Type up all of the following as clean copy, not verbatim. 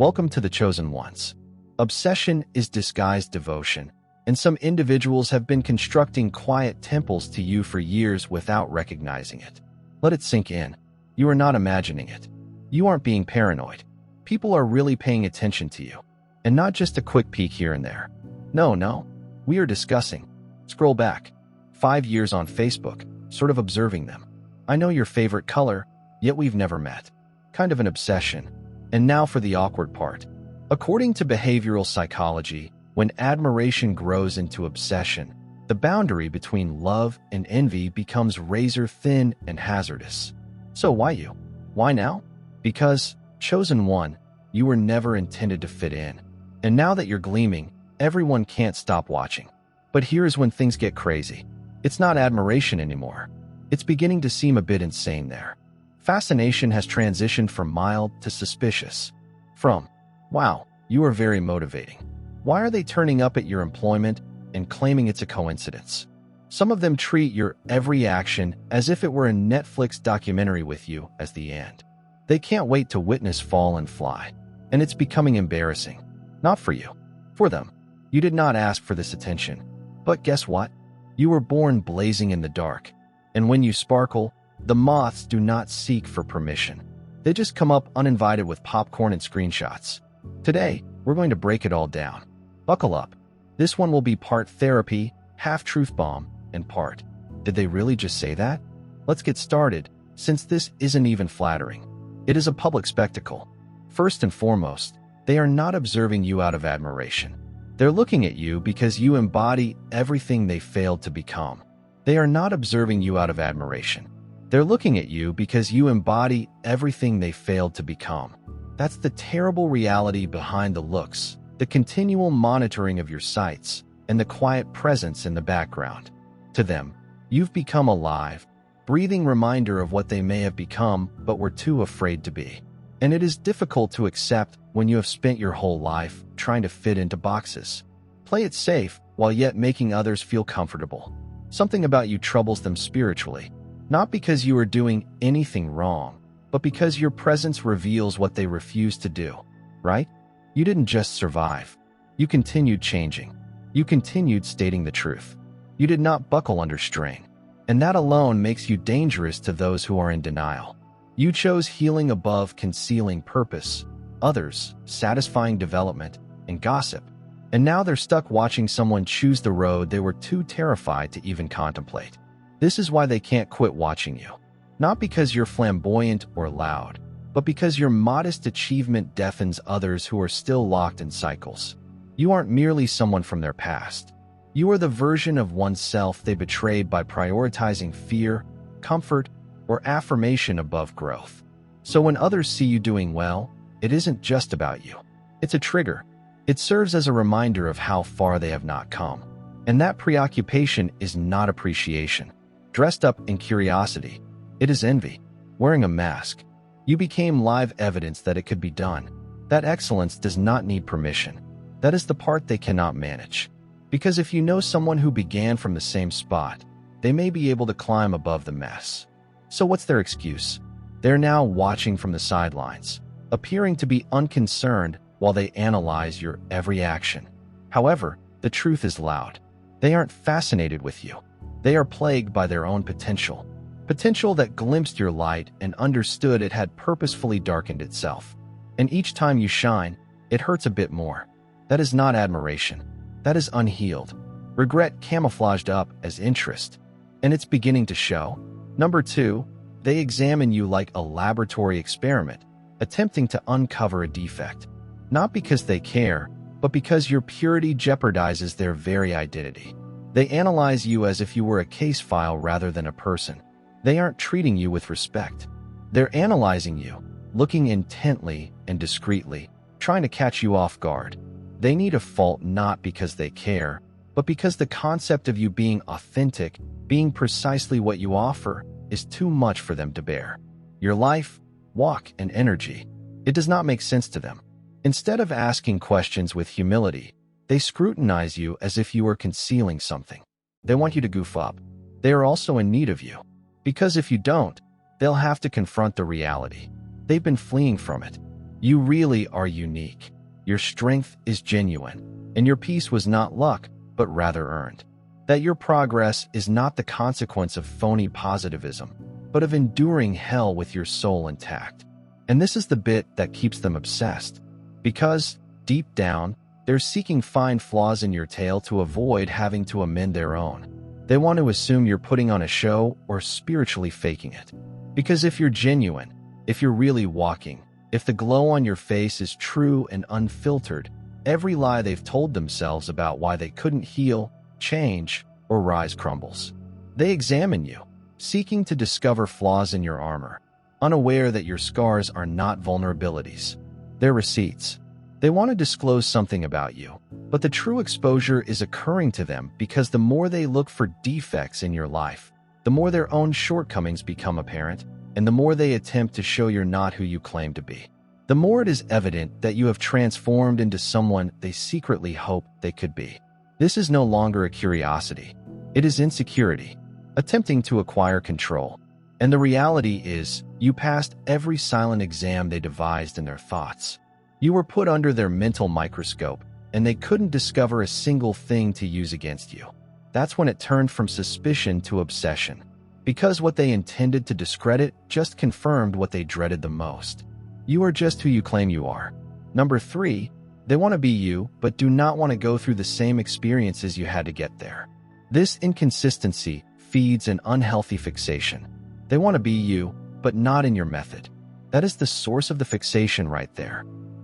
Welcome to the chosen ones. Obsession is disguised devotion, and some individuals have been constructing quiet temples to you for years without recognizing it. Let it sink in. You are not imagining it. You aren't being paranoid. People are really paying attention to you, and not just a quick peek here and there. No. We are discussing. Scroll back. 5 years on Facebook, sort of observing them. I know your favorite color, yet we've never met. Kind of an obsession. And now for the awkward part. According to behavioral psychology, when admiration grows into obsession, the boundary between love and envy becomes razor thin and hazardous. So why you? Why now? Because, chosen one, you were never intended to fit in. And now that you're gleaming, everyone can't stop watching. But here's when things get crazy. It's not admiration anymore. It's beginning to seem a bit insane there. Fascination has transitioned from mild to suspicious. From, wow, you are very motivating. Why are they turning up at your employment and claiming it's a coincidence? Some of them treat your every action as if it were a Netflix documentary with you as the end. They can't wait to witness fall and fly. And it's becoming embarrassing. Not for you. For them. You did not ask for this attention. But guess what? You were born blazing in the dark. And when you sparkle, the moths do not seek for permission. They just come up uninvited with popcorn and screenshots. Today, we're going to break it all down. Buckle up. This one will be part therapy, half truth bomb, and part, did they really just say that? Let's get started, since this isn't even flattering. It is a public spectacle. First and foremost, they are not observing you out of admiration. They're looking at you because you embody everything they failed to become. They are not observing you out of admiration. They're looking at you because you embody everything they failed to become. That's the terrible reality behind the looks, the continual monitoring of your sights, and the quiet presence in the background. To them, you've become a live, breathing reminder of what they may have become but were too afraid to be. And it is difficult to accept when you have spent your whole life trying to fit into boxes. Play it safe while yet making others feel comfortable. Something about you troubles them spiritually. Not because you are doing anything wrong, but because your presence reveals what they refuse to do, right? You didn't just survive. You continued changing. You continued stating the truth. You did not buckle under strain. And that alone makes you dangerous to those who are in denial. You chose healing above concealing purpose, others satisfying development, and gossip. And now they're stuck watching someone choose the road they were too terrified to even contemplate. This is why they can't quit watching you. Not because you're flamboyant or loud, but because your modest achievement deafens others who are still locked in cycles. You aren't merely someone from their past. You are the version of oneself they betrayed by prioritizing fear, comfort, or affirmation above growth. So when others see you doing well, it isn't just about you. It's a trigger. It serves as a reminder of how far they have not come. And that preoccupation is not appreciation. Dressed up in curiosity, it is envy. Wearing a mask, you became live evidence that it could be done. That excellence does not need permission. That is the part they cannot manage. Because if you know someone who began from the same spot, they may be able to climb above the mess. So what's their excuse? They're now watching from the sidelines, appearing to be unconcerned while they analyze your every action. However, the truth is loud. They aren't fascinated with you. They are plagued by their own potential. Potential that glimpsed your light and understood it had purposefully darkened itself. And each time you shine, it hurts a bit more. That is not admiration. That is unhealed. Regret camouflaged up as interest. And it's beginning to show. Number 2, they examine you like a laboratory experiment, attempting to uncover a defect. Not because they care, but because your purity jeopardizes their very identity. They analyze you as if you were a case file rather than a person. They aren't treating you with respect. They're analyzing you, looking intently and discreetly, trying to catch you off guard. They need a fault not because they care, but because the concept of you being authentic, being precisely what you offer, is too much for them to bear. Your life, walk, and energy, it does not make sense to them. Instead of asking questions with humility, they scrutinize you as if you were concealing something. They want you to goof up. They are also in need of you. Because if you don't, they'll have to confront the reality. They've been fleeing from it. You really are unique. Your strength is genuine, and your peace was not luck, but rather earned. That your progress is not the consequence of phony positivism, but of enduring hell with your soul intact. And this is the bit that keeps them obsessed. Because, deep down, they're seeking fine flaws in your tale to avoid having to amend their own. They want to assume you're putting on a show or spiritually faking it. Because if you're genuine, if you're really walking, if the glow on your face is true and unfiltered, every lie they've told themselves about why they couldn't heal, change, or rise crumbles. They examine you, seeking to discover flaws in your armor, unaware that your scars are not vulnerabilities. They're receipts. They want to disclose something about you, but the true exposure is occurring to them because the more they look for defects in your life, the more their own shortcomings become apparent, and the more they attempt to show you're not who you claim to be. The more it is evident that you have transformed into someone they secretly hope they could be. This is no longer a curiosity. It is insecurity, attempting to acquire control. And the reality is, you passed every silent exam they devised in their thoughts. You were put under their mental microscope, and they couldn't discover a single thing to use against you. That's when it turned from suspicion to obsession. Because what they intended to discredit just confirmed what they dreaded the most. You are just who you claim you are. Number 3, they want to be you, but do not want to go through the same experiences you had to get there. This inconsistency feeds an unhealthy fixation. They want to be you, but not in your method. That is the source of the fixation right there.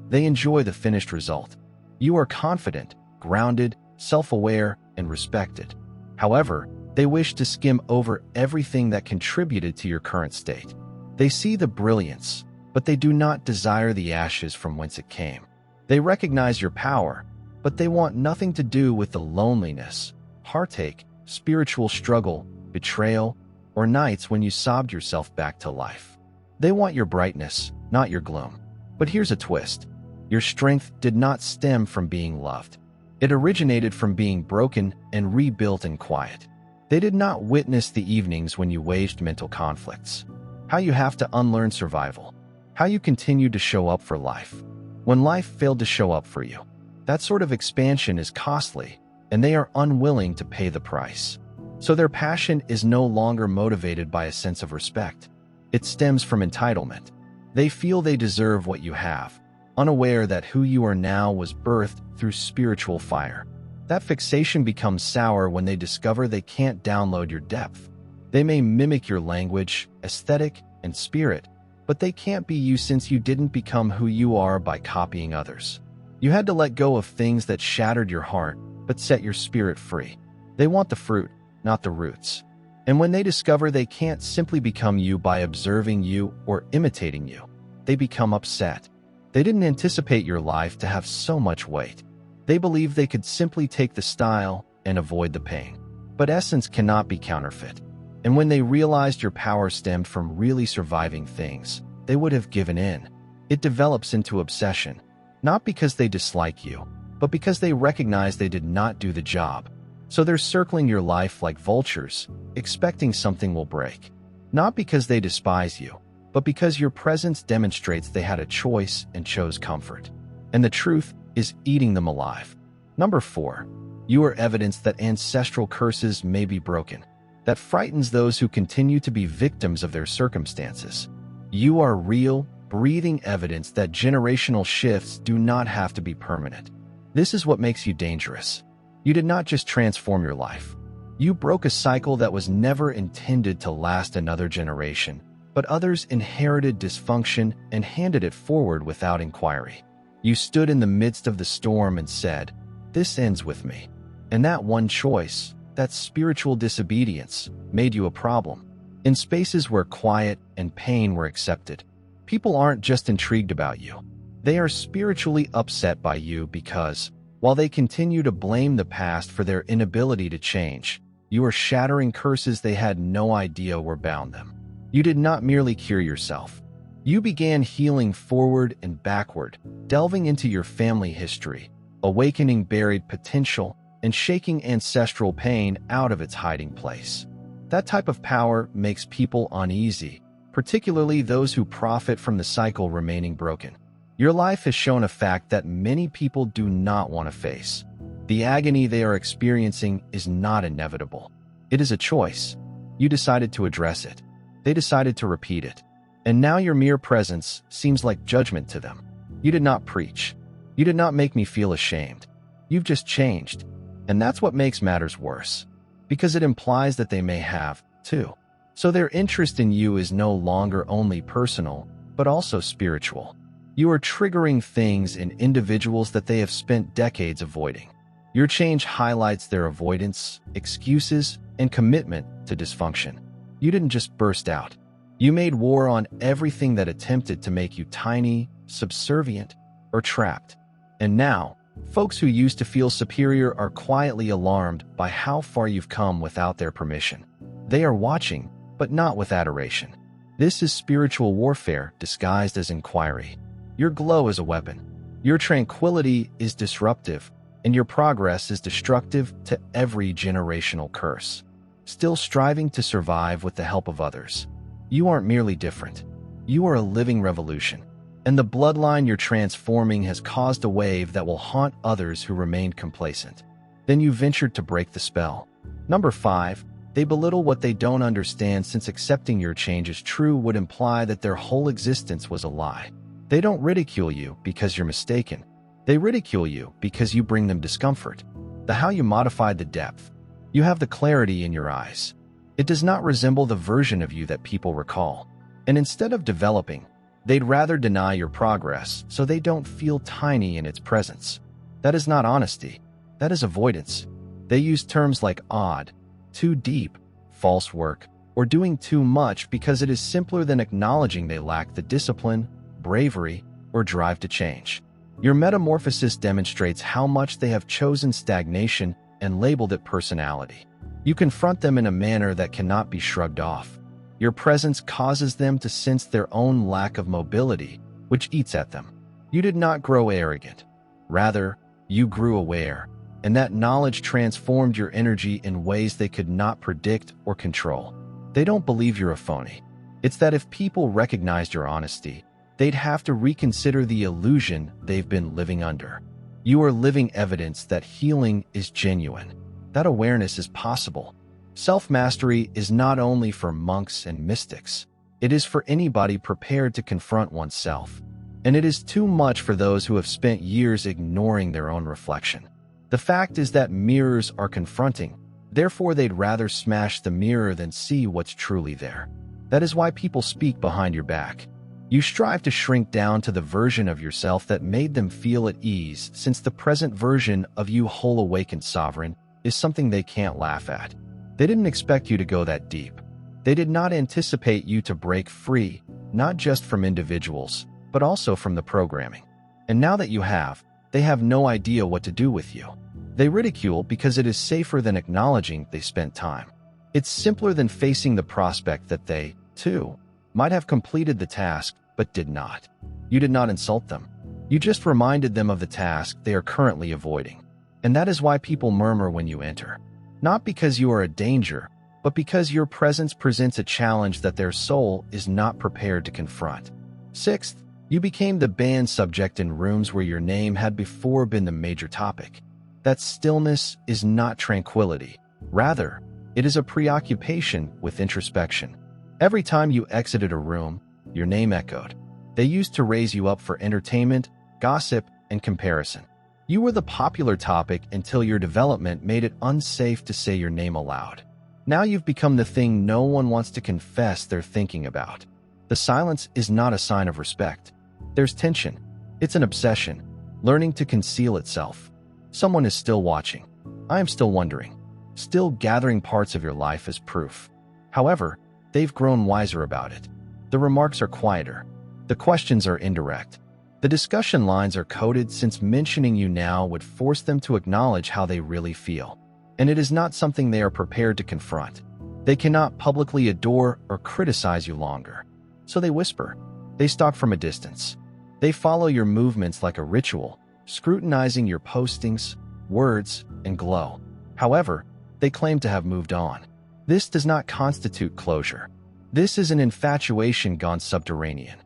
They enjoy the finished result. You are confident, grounded, self-aware, and respected. However, they wish to skim over everything that contributed to your current state. They see the brilliance, but they do not desire the ashes from whence it came. They recognize your power, but they want nothing to do with the loneliness, heartache, spiritual struggle, betrayal, or nights when you sobbed yourself back to life. They want your brightness, not your gloom. But here's a twist. Your strength did not stem from being loved. It originated from being broken and rebuilt in quiet. They did not witness the evenings when you waged mental conflicts, how you have to unlearn survival, how you continued to show up for life when life failed to show up for you. That sort of expansion is costly, and they are unwilling to pay the price. So their passion is no longer motivated by a sense of respect. It stems from entitlement. They feel they deserve what you have, unaware that who you are now was birthed through spiritual fire. That fixation becomes sour when they discover they can't download your depth. They may mimic your language, aesthetic, and spirit, but they can't be you since you didn't become who you are by copying others. You had to let go of things that shattered your heart, but set your spirit free. They want the fruit, not the roots. And when they discover they can't simply become you by observing you or imitating you, they become upset. They didn't anticipate your life to have so much weight. They believe they could simply take the style and avoid the pain. But essence cannot be counterfeit. And when they realized your power stemmed from really surviving things, they would have given in. It develops into obsession, not because they dislike you, but because they recognize they did not do the job. So they're circling your life like vultures, expecting something will break. Not because they despise you, but because your presence demonstrates they had a choice and chose comfort. And the truth is eating them alive. Number 4, you are evidence that ancestral curses may be broken. That frightens those who continue to be victims of their circumstances. You are real, breathing evidence that generational shifts do not have to be permanent. This is what makes you dangerous. You did not just transform your life. You broke a cycle that was never intended to last another generation, but others inherited dysfunction and handed it forward without inquiry. You stood in the midst of the storm and said, "This ends with me." And that one choice, that spiritual disobedience, made you a problem. In spaces where quiet and pain were accepted, people aren't just intrigued about you. They are spiritually upset by you because, while they continue to blame the past for their inability to change, you are shattering curses they had no idea were bound them. You did not merely cure yourself. You began healing forward and backward, delving into your family history, awakening buried potential, and shaking ancestral pain out of its hiding place. That type of power makes people uneasy, particularly those who profit from the cycle remaining broken. Your life has shown a fact that many people do not want to face. The agony they are experiencing is not inevitable. It is a choice. You decided to address it. They decided to repeat it. And now your mere presence seems like judgment to them. You did not preach. You did not make me feel ashamed. You've just changed. And that's what makes matters worse. Because it implies that they may have, too. So their interest in you is no longer only personal, but also spiritual. You are triggering things in individuals that they have spent decades avoiding. Your change highlights their avoidance, excuses, and commitment to dysfunction. You didn't just burst out. You made war on everything that attempted to make you tiny, subservient, or trapped. And now, folks who used to feel superior are quietly alarmed by how far you've come without their permission. They are watching, but not with adoration. This is spiritual warfare disguised as inquiry. Your glow is a weapon. Your tranquility is disruptive, and your progress is destructive to every generational curse. Still striving to survive with the help of others. You aren't merely different. You are a living revolution. And the bloodline you're transforming has caused a wave that will haunt others who remained complacent. Then you ventured to break the spell. Number 5, they belittle what they don't understand, since accepting your change as true would imply that their whole existence was a lie. They don't ridicule you because you're mistaken. They ridicule you because you bring them discomfort. The how you modified the depth. You have the clarity in your eyes. It does not resemble the version of you that people recall. And instead of developing, they'd rather deny your progress so they don't feel tiny in its presence. That is not honesty. That is avoidance. They use terms like odd, too deep, false work, or doing too much because it is simpler than acknowledging they lack the discipline, bravery, or drive to change. Your metamorphosis demonstrates how much they have chosen stagnation and labeled it personality. You confront them in a manner that cannot be shrugged off. Your presence causes them to sense their own lack of mobility, which eats at them. You did not grow arrogant. Rather, you grew aware, and that knowledge transformed your energy in ways they could not predict or control. They don't believe you're a phony. It's that if people recognized your honesty, they'd have to reconsider the illusion they've been living under. You are living evidence that healing is genuine. That awareness is possible. Self-mastery is not only for monks and mystics. It is for anybody prepared to confront oneself. And it is too much for those who have spent years ignoring their own reflection. The fact is that mirrors are confronting. Therefore, they'd rather smash the mirror than see what's truly there. That is why people speak behind your back. You strive to shrink down to the version of yourself that made them feel at ease, since the present version of you, whole awakened sovereign, is something they can't laugh at. They didn't expect you to go that deep. They did not anticipate you to break free, not just from individuals, but also from the programming. And now that you have, they have no idea what to do with you. They ridicule because it is safer than acknowledging they spent time. It's simpler than facing the prospect that they, too, might have completed the task, but did not. You did not insult them. You just reminded them of the task they are currently avoiding. And that is why people murmur when you enter. Not because you are a danger, but because your presence presents a challenge that their soul is not prepared to confront. 6th, you became the banned subject in rooms where your name had before been the major topic. That stillness is not tranquility. Rather, it is a preoccupation with introspection. Every time you exited a room, your name echoed. They used to raise you up for entertainment, gossip, and comparison. You were the popular topic until your development made it unsafe to say your name aloud. Now you've become the thing no one wants to confess they're thinking about. The silence is not a sign of respect. There's tension. It's an obsession, learning to conceal itself. Someone is still watching. I am still wondering. Still gathering parts of your life as proof. However, they've grown wiser about it. The remarks are quieter. The questions are indirect. The discussion lines are coded, since mentioning you now would force them to acknowledge how they really feel. And it is not something they are prepared to confront. They cannot publicly adore or criticize you longer. So they whisper. They stalk from a distance. They follow your movements like a ritual, scrutinizing your postings, words, and glow. However, they claim to have moved on. This does not constitute closure. This is an infatuation gone subterranean.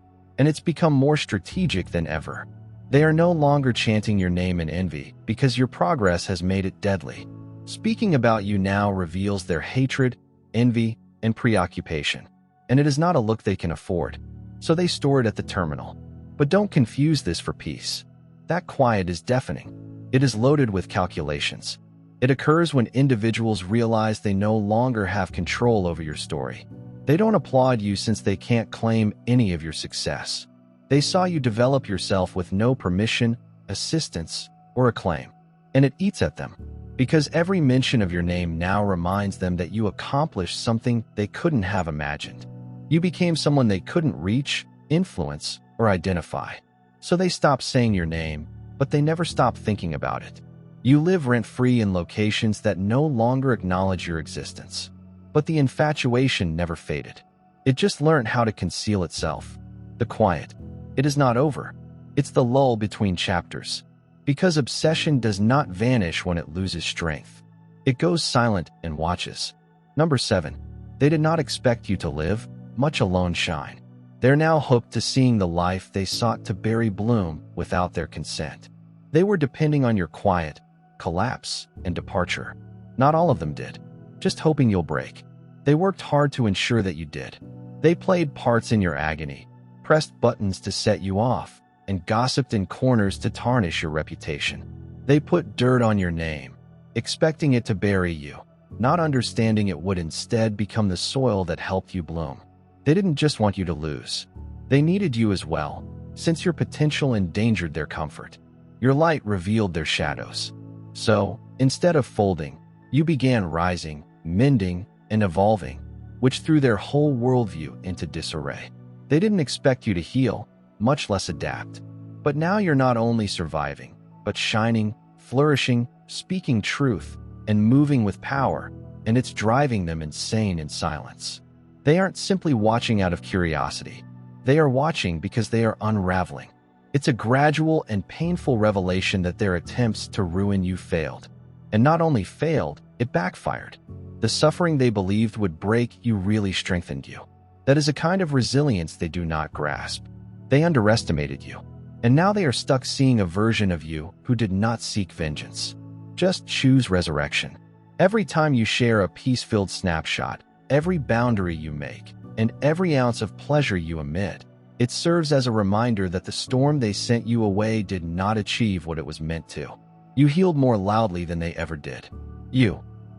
and it's become more strategic than ever. They are no longer chanting your name in envy because your progress has made it deadly. Speaking about you now reveals their hatred, envy, and preoccupation, and it is not a look they can afford, so they store it at the terminal. But don't confuse this for peace. That quiet is deafening. It is loaded with calculations. It occurs when individuals realize they no longer have control over your story. They don't applaud you since they can't claim any of your success. They saw you develop yourself with no permission, assistance, or acclaim, and it eats at them, because every mention of your name now reminds them that you accomplished something they couldn't have imagined. You became someone they couldn't reach, influence, or identify. So they stop saying your name, but they never stop thinking about it. You live rent-free in locations that no longer acknowledge your existence. But the infatuation never faded. It just learned how to conceal itself. The quiet. It is not over. It's the lull between chapters. Because obsession does not vanish when it loses strength. It goes silent and watches. Number 7. They did not expect you to live, much alone shine. They're now hooked to seeing the life they sought to bury bloom without their consent. They were depending on your quiet, collapse, and departure. Not all of them did. Just hoping you'll break. They worked hard to ensure that you did. They played parts in your agony, pressed buttons to set you off, and gossiped in corners to tarnish your reputation. They put dirt on your name, expecting it to bury you, not understanding it would instead become the soil that helped you bloom. They didn't just want you to lose. They needed you as well, since your potential endangered their comfort. Your light revealed their shadows. So, instead of folding, you began rising, mending, and evolving, which threw their whole worldview into disarray. They didn't expect you to heal, much less adapt. But now you're not only surviving, but shining, flourishing, speaking truth, and moving with power, and it's driving them insane in silence. They aren't simply watching out of curiosity. They are watching because they are unraveling. It's a gradual and painful revelation that their attempts to ruin you failed. And not only failed, it backfired. The suffering they believed would break you really strengthened you. That is a kind of resilience they do not grasp. They underestimated you. And now they are stuck seeing a version of you who did not seek vengeance. Just choose resurrection. Every time you share a peace-filled snapshot, every boundary you make, and every ounce of pleasure you emit, it serves as a reminder that the storm they sent you away did not achieve what it was meant to. You healed more loudly than they ever did.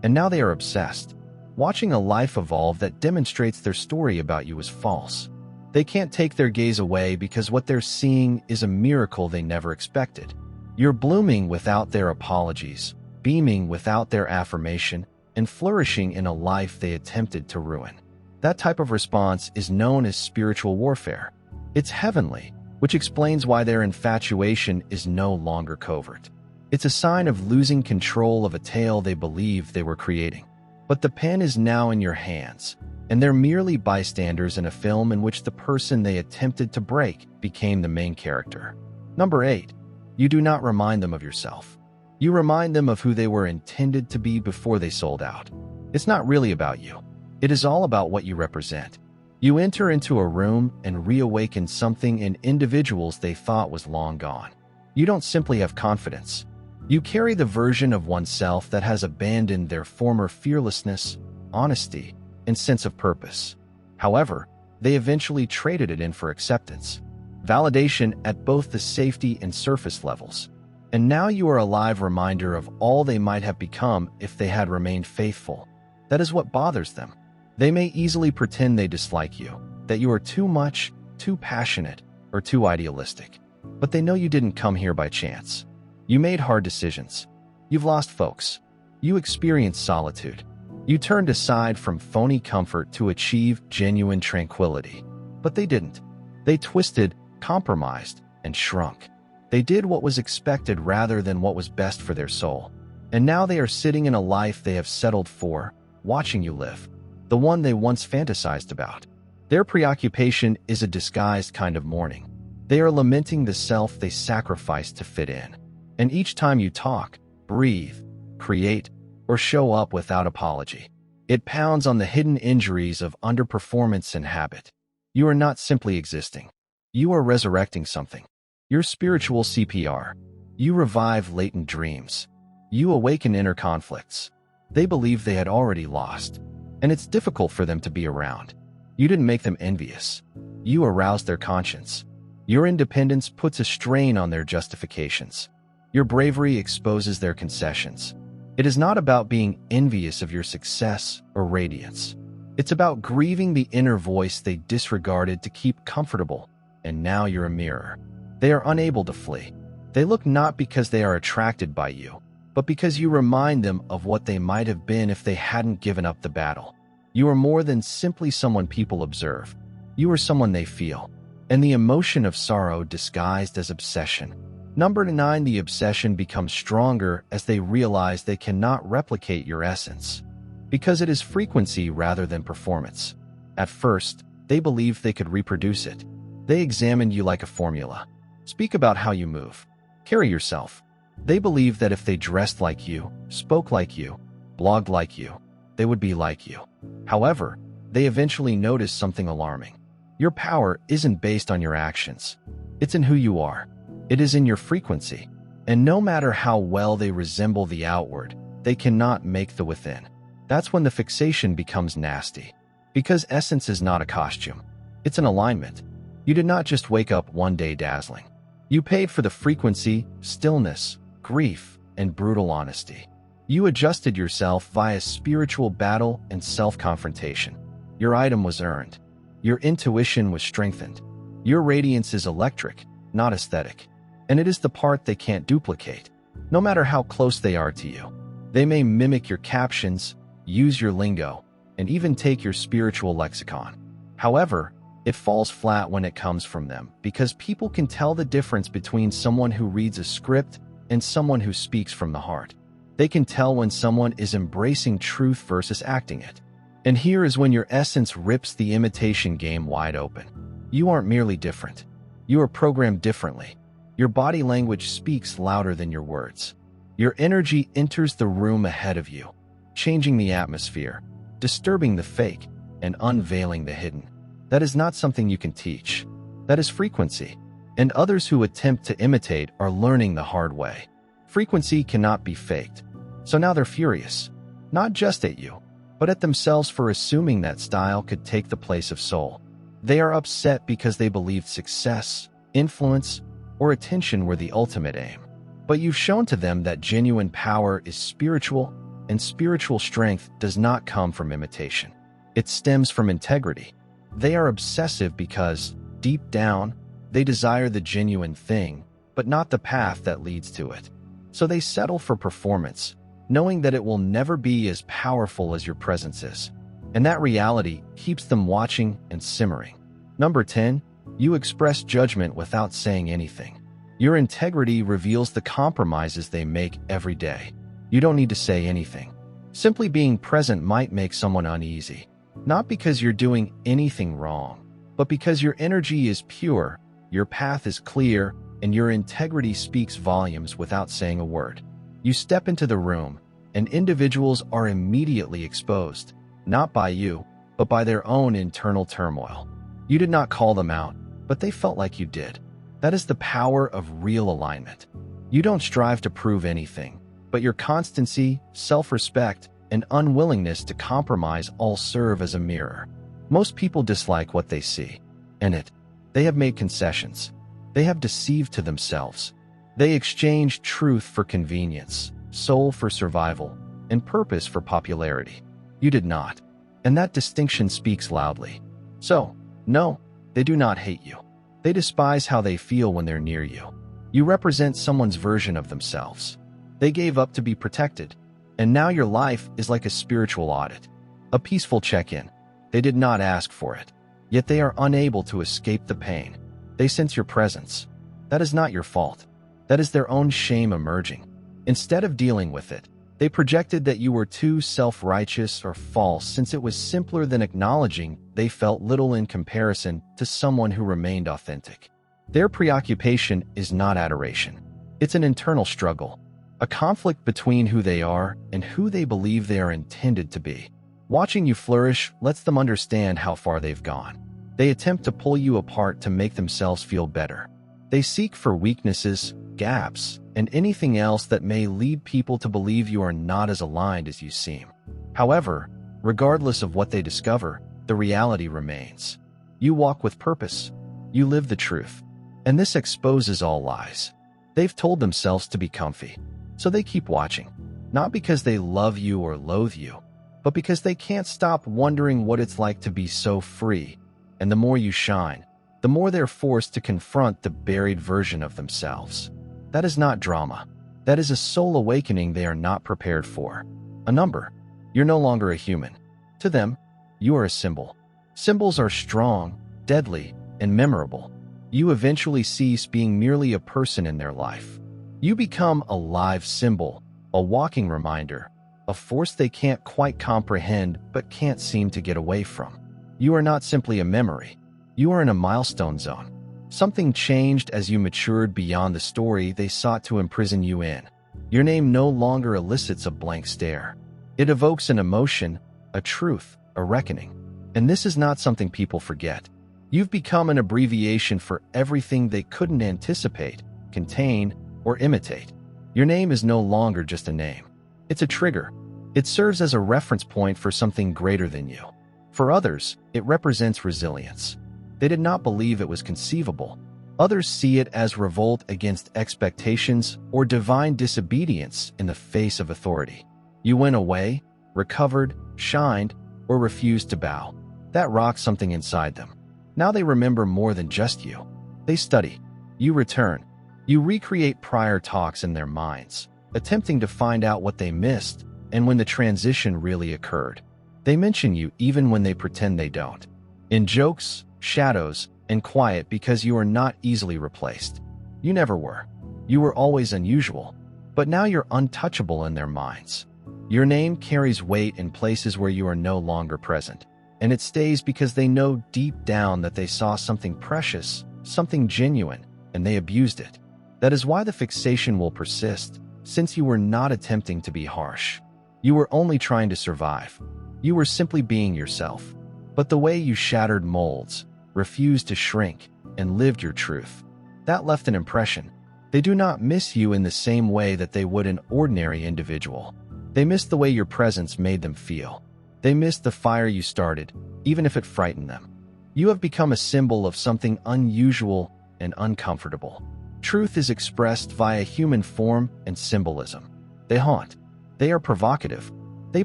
And now they are obsessed, watching a life evolve that demonstrates their story about you is false. They can't take their gaze away because what they're seeing is a miracle they never expected. You're blooming without their apologies, beaming without their affirmation, and flourishing in a life they attempted to ruin. That type of response is known as spiritual warfare. It's heavenly, which explains why their infatuation is no longer covert. It's a sign of losing control of a tale they believed they were creating. But the pen is now in your hands, and they're merely bystanders in a film in which the person they attempted to break became the main character. Number 8. You do not remind them of yourself. You remind them of who they were intended to be before they sold out. It's not really about you. It is all about what you represent. You enter into a room and reawaken something in individuals they thought was long gone. You don't simply have confidence. You carry the version of oneself that has abandoned their former fearlessness, honesty, and sense of purpose. However, they eventually traded it in for acceptance, validation at both the safety and surface levels. And now you are a live reminder of all they might have become if they had remained faithful. That is what bothers them. They may easily pretend they dislike you, that you are too much, too passionate, or too idealistic. But they know you didn't come here by chance. You made hard decisions. You've lost folks. You experienced solitude. You turned aside from phony comfort to achieve genuine tranquility. But they didn't. They twisted, compromised, and shrunk. They did what was expected rather than what was best for their soul. And now they are sitting in a life they have settled for, watching you live, the one they once fantasized about. Their preoccupation is a disguised kind of mourning. They are lamenting the self they sacrificed to fit in. And each time you talk, breathe, create, or show up without apology, it pounds on the hidden injuries of underperformance and habit. You are not simply existing. You are resurrecting something. Your spiritual CPR. You revive latent dreams. You awaken inner conflicts. They believe they had already lost, and it's difficult for them to be around. You didn't make them envious. You aroused their conscience. Your independence puts a strain on their justifications. Your bravery exposes their concessions. It is not about being envious of your success or radiance. It's about grieving the inner voice they disregarded to keep comfortable, and now you're a mirror. They are unable to flee. They look not because they are attracted by you, but because you remind them of what they might have been if they hadn't given up the battle. You are more than simply someone people observe. You are someone they feel, and the emotion of sorrow disguised as obsession. Number 9, the obsession becomes stronger as they realize they cannot replicate your essence, because it is frequency rather than performance. At first, they believed they could reproduce it. They examined you like a formula. Speak about how you move. Carry yourself. They believed that if they dressed like you, spoke like you, blogged like you, they would be like you. However, they eventually noticed something alarming. Your power isn't based on your actions. It's in who you are. It is in your frequency. And no matter how well they resemble the outward, they cannot make the within. That's when the fixation becomes nasty. Because essence is not a costume. It's an alignment. You did not just wake up one day dazzling. You paid for the frequency, stillness, grief, and brutal honesty. You adjusted yourself via spiritual battle and self-confrontation. Your item was earned. Your intuition was strengthened. Your radiance is electric, not aesthetic. And it is the part they can't duplicate, no matter how close they are to you. They may mimic your captions, use your lingo, and even take your spiritual lexicon. However, it falls flat when it comes from them because people can tell the difference between someone who reads a script and someone who speaks from the heart. They can tell when someone is embracing truth versus acting it. And here is when your essence rips the imitation game wide open. You aren't merely different. You are programmed differently. Your body language speaks louder than your words. Your energy enters the room ahead of you, changing the atmosphere, disturbing the fake, and unveiling the hidden. That is not something you can teach. That is frequency. And others who attempt to imitate are learning the hard way. Frequency cannot be faked. So now they're furious, not just at you, but at themselves for assuming that style could take the place of soul. They are upset because they believed success, influence, or attention were the ultimate aim. But you've shown to them that genuine power is spiritual, and spiritual strength does not come from imitation. It stems from integrity. They are obsessive because, deep down, they desire the genuine thing, but not the path that leads to it. So they settle for performance, knowing that it will never be as powerful as your presence is. And that reality keeps them watching and simmering. Number 10, you express judgment without saying anything. Your integrity reveals the compromises they make every day. You don't need to say anything. Simply being present might make someone uneasy. Not because you're doing anything wrong, but because your energy is pure, your path is clear, and your integrity speaks volumes without saying a word. You step into the room, and individuals are immediately exposed, not by you, but by their own internal turmoil. You did not call them out, but they felt like you did. That is the power of real alignment. You don't strive to prove anything, but your constancy, self-respect, and unwillingness to compromise all serve as a mirror. Most people dislike what they see. In it, they have made concessions. They have deceived to themselves. They exchange truth for convenience, soul for survival, and purpose for popularity. You did not. And that distinction speaks loudly. So, no, they do not hate you. They despise how they feel when they're near you. You represent someone's version of themselves. They gave up to be protected. And now your life is like a spiritual audit, a peaceful check-in. They did not ask for it, yet they are unable to escape the pain. They sense your presence. That is not your fault. That is their own shame emerging. Instead of dealing with it, they projected that you were too self-righteous or false since it was simpler than acknowledging they felt little in comparison to someone who remained authentic. Their preoccupation is not adoration. It's an internal struggle. A conflict between who they are and who they believe they are intended to be. Watching you flourish lets them understand how far they've gone. They attempt to pull you apart to make themselves feel better. They seek for weaknesses, gaps, and anything else that may lead people to believe you are not as aligned as you seem. However, regardless of what they discover, the reality remains. You walk with purpose. You live the truth. And this exposes all lies. They've told themselves to be comfy, so they keep watching. Not because they love you or loathe you, but because they can't stop wondering what it's like to be so free. And the more you shine, the more they're forced to confront the buried version of themselves. That is not drama. That is a soul awakening they are not prepared for. A number. You're no longer a human. To them, you are a symbol. Symbols are strong, deadly, and memorable. You eventually cease being merely a person in their life. You become a live symbol, a walking reminder, a force they can't quite comprehend but can't seem to get away from. You are not simply a memory. You are in a milestone zone. Something changed as you matured beyond the story they sought to imprison you in. Your name no longer elicits a blank stare. It evokes an emotion, a truth, a reckoning. And this is not something people forget. You've become an abbreviation for everything they couldn't anticipate, contain, or imitate. Your name is no longer just a name. It's a trigger. It serves as a reference point for something greater than you. For others, it represents resilience. They did not believe it was conceivable. Others see it as revolt against expectations or divine disobedience in the face of authority. You went away, recovered, shined, or refused to bow. That rocked something inside them. Now they remember more than just you. They study. You return. You recreate prior talks in their minds, attempting to find out what they missed and when the transition really occurred. They mention you even when they pretend they don't. In jokes, shadows, and quiet because you are not easily replaced. You never were. You were always unusual, but now you're untouchable in their minds. Your name carries weight in places where you are no longer present, and it stays because they know deep down that they saw something precious, something genuine, and they abused it. That is why the fixation will persist, since you were not attempting to be harsh. You were only trying to survive. You were simply being yourself. But the way you shattered molds, refused to shrink, and lived your truth, that left an impression. They do not miss you in the same way that they would an ordinary individual. They miss the way your presence made them feel. They miss the fire you started, even if it frightened them. You have become a symbol of something unusual and uncomfortable. Truth is expressed via human form and symbolism. They haunt. They are provocative. They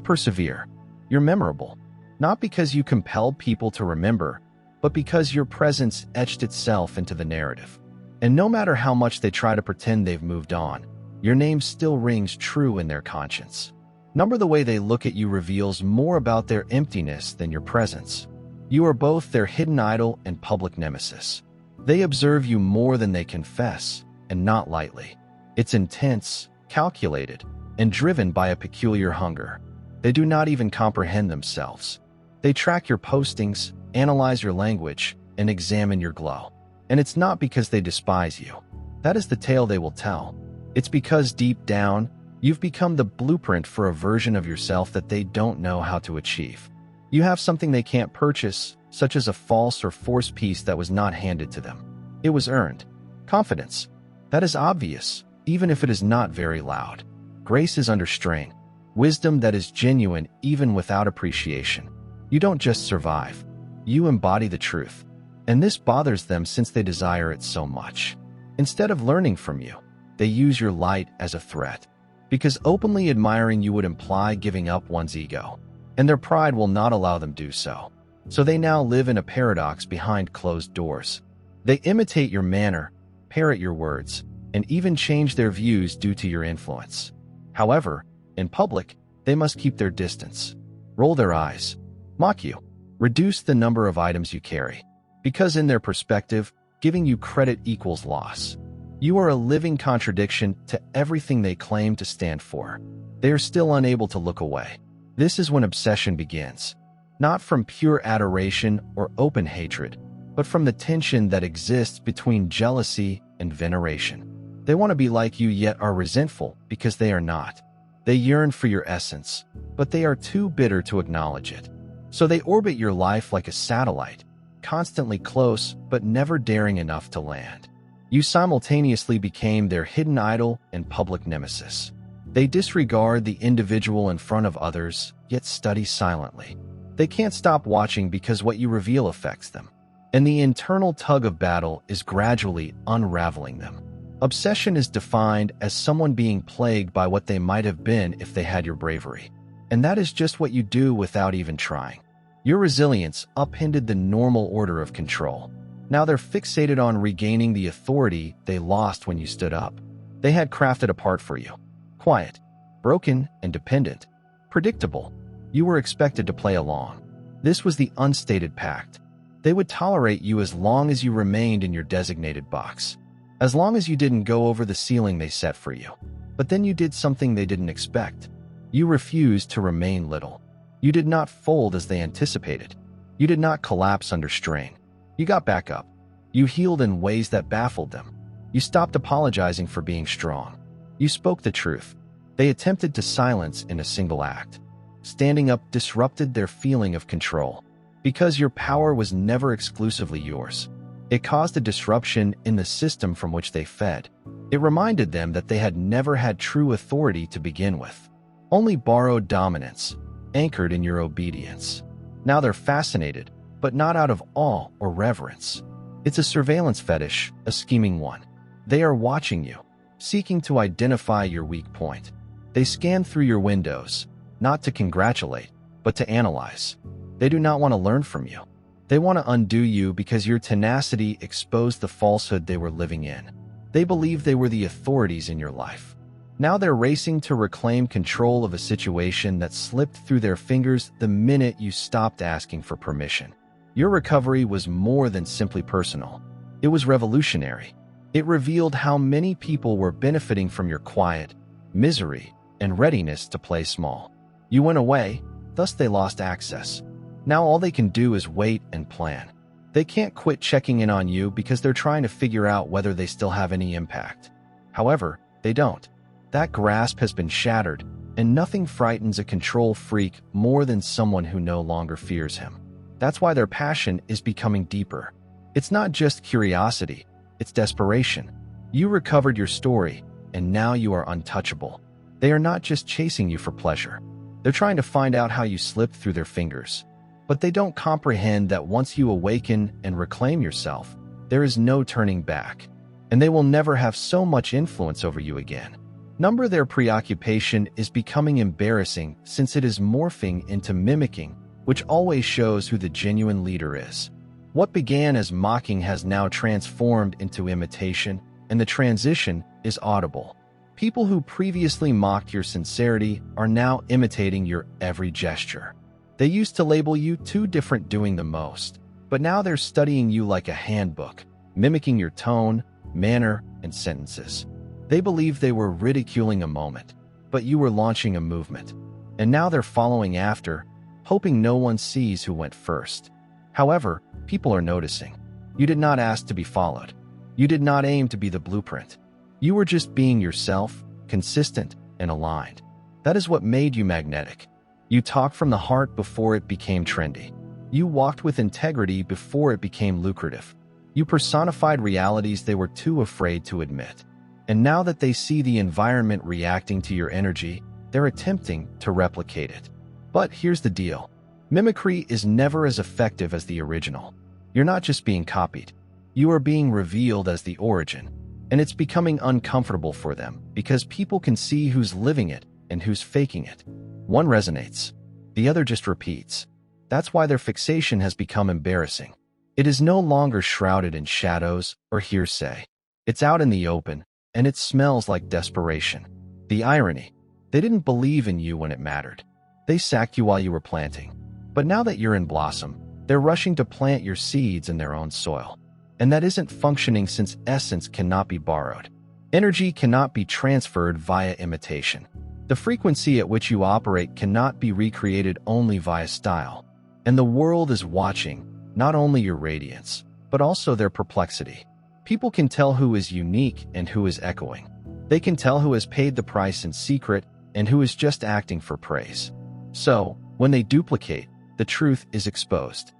persevere. You're memorable. Not because you compelled people to remember, but because your presence etched itself into the narrative. And no matter how much they try to pretend they've moved on, your name still rings true in their conscience. The way they look at you reveals more about their emptiness than your presence. You are both their hidden idol and public nemesis. They observe you more than they confess, and not lightly. It's intense, calculated, and driven by a peculiar hunger. They do not even comprehend themselves. They track your postings, analyze your language, and examine your glow. And it's not because they despise you. That is the tale they will tell. It's because deep down, you've become the blueprint for a version of yourself that they don't know how to achieve. You have something they can't purchase, such as a false or forced piece that was not handed to them. It was earned. Confidence. That is obvious, even if it is not very loud. Grace is under strain. Wisdom that is genuine even without appreciation. You don't just survive. You embody the truth. And this bothers them since they desire it so much. Instead of learning from you, they use your light as a threat. Because openly admiring you would imply giving up one's ego. And their pride will not allow them do so. So they now live in a paradox behind closed doors. They imitate your manner, parrot your words, and even change their views due to your influence. However, in public, they must keep their distance. Roll their eyes. Mock you. Reduce the number of items you carry. Because in their perspective, giving you credit equals loss. You are a living contradiction to everything they claim to stand for. They are still unable to look away. This is when obsession begins. Not from pure adoration or open hatred, but from the tension that exists between jealousy and veneration. They want to be like you yet are resentful because they are not. They yearn for your essence, but they are too bitter to acknowledge it. So they orbit your life like a satellite, constantly close but never daring enough to land. You simultaneously became their hidden idol and public nemesis. They disregard the individual in front of others, yet study silently. They can't stop watching because what you reveal affects them. And the internal tug of battle is gradually unraveling them. Obsession is defined as someone being plagued by what they might have been if they had your bravery. And that is just what you do without even trying. Your resilience upended the normal order of control. Now they're fixated on regaining the authority they lost when you stood up. They had crafted a part for you. Quiet, broken, and dependent. Predictable. You were expected to play along. This was the unstated pact. They would tolerate you as long as you remained in your designated box. As long as you didn't go over the ceiling they set for you. But then you did something they didn't expect. You refused to remain little. You did not fold as they anticipated. You did not collapse under strain. You got back up. You healed in ways that baffled them. You stopped apologizing for being strong. You spoke the truth. They attempted to silence in a single act. Standing up disrupted their feeling of control. Because your power was never exclusively yours. It caused a disruption in the system from which they fed. It reminded them that they had never had true authority to begin with. Only borrowed dominance, anchored in your obedience. Now they're fascinated, but not out of awe or reverence. It's a surveillance fetish, a scheming one. They are watching you, seeking to identify your weak point. They scan through your windows, not to congratulate, but to analyze. They do not want to learn from you. They want to undo you because your tenacity exposed the falsehood they were living in. They believed they were the authorities in your life. Now they're racing to reclaim control of a situation that slipped through their fingers the minute you stopped asking for permission. Your recovery was more than simply personal. It was revolutionary. It revealed how many people were benefiting from your quiet, misery, and readiness to play small. You went away, thus they lost access. Now all they can do is wait and plan. They can't quit checking in on you because they're trying to figure out whether they still have any impact. However, they don't. That grasp has been shattered, and nothing frightens a control freak more than someone who no longer fears him. That's why their passion is becoming deeper. It's not just curiosity, it's desperation. You recovered your story, and now you are untouchable. They are not just chasing you for pleasure. They're trying to find out how you slipped through their fingers. But they don't comprehend that once you awaken and reclaim yourself, there is no turning back, and they will never have so much influence over you again. Their preoccupation is becoming embarrassing since it is morphing into mimicking, which always shows who the genuine leader is. What began as mocking has now transformed into imitation, and the transition is audible. People who previously mocked your sincerity are now imitating your every gesture. They used to label you too different doing the most, but now they're studying you like a handbook, mimicking your tone, manner, and sentences. They believed they were ridiculing a moment, but you were launching a movement. And now they're following after, hoping no one sees who went first. However, people are noticing. You did not ask to be followed. You did not aim to be the blueprint. You were just being yourself, consistent, and aligned. That is what made you magnetic. You talked from the heart before it became trendy. You walked with integrity before it became lucrative. You personified realities they were too afraid to admit. And now that they see the environment reacting to your energy, they're attempting to replicate it. But here's the deal. Mimicry is never as effective as the original. You're not just being copied. You are being revealed as the origin. And it's becoming uncomfortable for them because people can see who's living it and who's faking it. One resonates. The other just repeats. That's why their fixation has become embarrassing. It is no longer shrouded in shadows or hearsay. It's out in the open, and it smells like desperation. The irony. They didn't believe in you when it mattered. They sacked you while you were planting. But now that you're in blossom, they're rushing to plant your seeds in their own soil. And that isn't functioning since essence cannot be borrowed. Energy cannot be transferred via imitation. The frequency at which you operate cannot be recreated only via style. And the world is watching, not only your radiance, but also their perplexity. People can tell who is unique and who is echoing. They can tell who has paid the price in secret and who is just acting for praise. So, when they duplicate, the truth is exposed.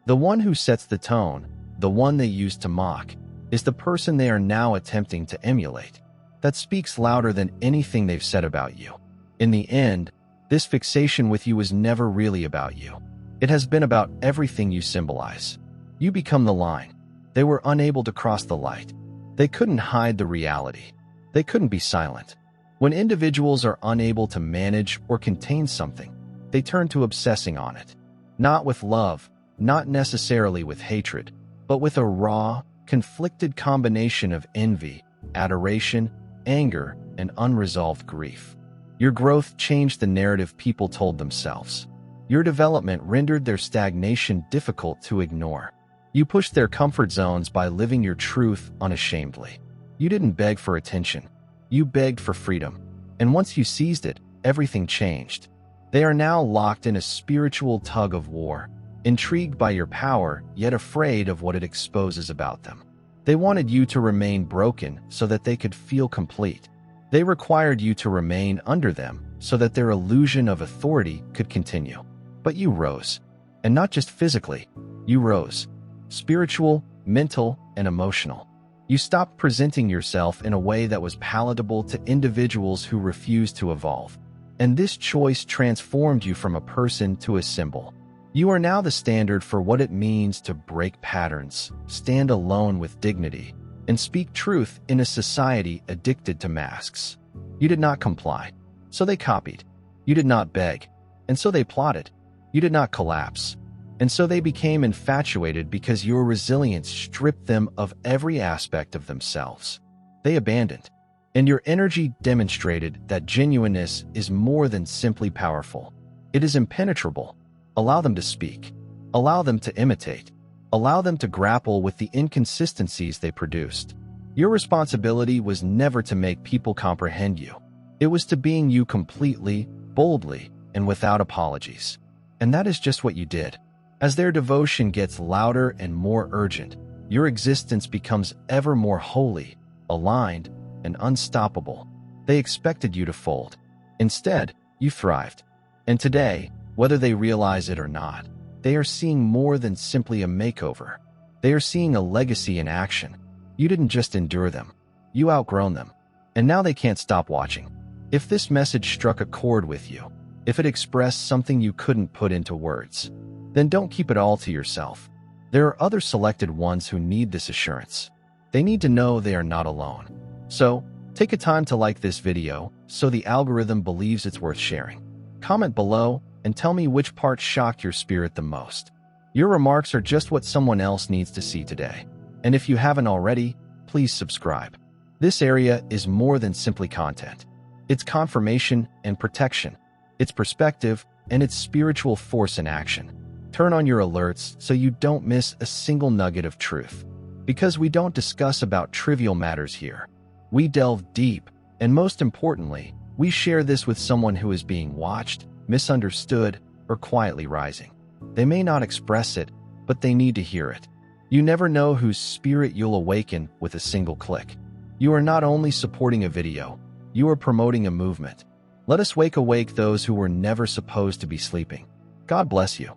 The one who sets the tone, the one they use to mock, is the person they are now attempting to emulate. That speaks louder than anything they've said about you. In the end, this fixation with you was never really about you. It has been about everything you symbolize. You become the line. They were unable to cross the light. They couldn't hide the reality. They couldn't be silent. When individuals are unable to manage or contain something, they turn to obsessing on it. Not with love, not necessarily with hatred, but with a raw, conflicted combination of envy, adoration, anger, and unresolved grief. Your growth changed the narrative people told themselves. Your development rendered their stagnation difficult to ignore. You pushed their comfort zones by living your truth unashamedly. You didn't beg for attention. You begged for freedom. And once you seized it, everything changed. They are now locked in a spiritual tug of war, intrigued by your power, yet afraid of what it exposes about them. They wanted you to remain broken so that they could feel complete. They required you to remain under them so that their illusion of authority could continue. But you rose. And not just physically, you rose. Spiritual, mental, and emotional. You stopped presenting yourself in a way that was palatable to individuals who refused to evolve. And this choice transformed you from a person to a symbol. You are now the standard for what it means to break patterns, stand alone with dignity, and speak truth in a society addicted to masks. You did not comply, so they copied. You did not beg, and so they plotted. You did not collapse, and so they became infatuated because your resilience stripped them of every aspect of themselves. They abandoned, and your energy demonstrated that genuineness is more than simply powerful. It is impenetrable. Allow them to speak. Allow them to imitate. Allow them to grapple with the inconsistencies they produced. Your responsibility was never to make people comprehend you. It was to being you completely, boldly, and without apologies. And that is just what you did. As their devotion gets louder and more urgent, your existence becomes ever more holy, aligned, and unstoppable. They expected you to fold. Instead, you thrived. And today, whether they realize it or not, they are seeing more than simply a makeover. They are seeing a legacy in action. You didn't just endure them. You outgrown them. And now they can't stop watching. If this message struck a chord with you, if it expressed something you couldn't put into words, then don't keep it all to yourself. There are other selected ones who need this assurance. They need to know they are not alone. So, take a time to like this video so the algorithm believes it's worth sharing. Comment below and tell me which part shocked your spirit the most. Your remarks are just what someone else needs to see today. And if you haven't already, please subscribe. This area is more than simply content. It's confirmation and protection. It's perspective and it's spiritual force in action. Turn on your alerts so you don't miss a single nugget of truth. Because we don't discuss about trivial matters here. We delve deep, and most importantly, we share this with someone who is being watched, misunderstood, or quietly rising. They may not express it, but they need to hear it. You never know whose spirit you'll awaken with a single click. You are not only supporting a video, you are promoting a movement. Let us wake awake those who were never supposed to be sleeping. God bless you.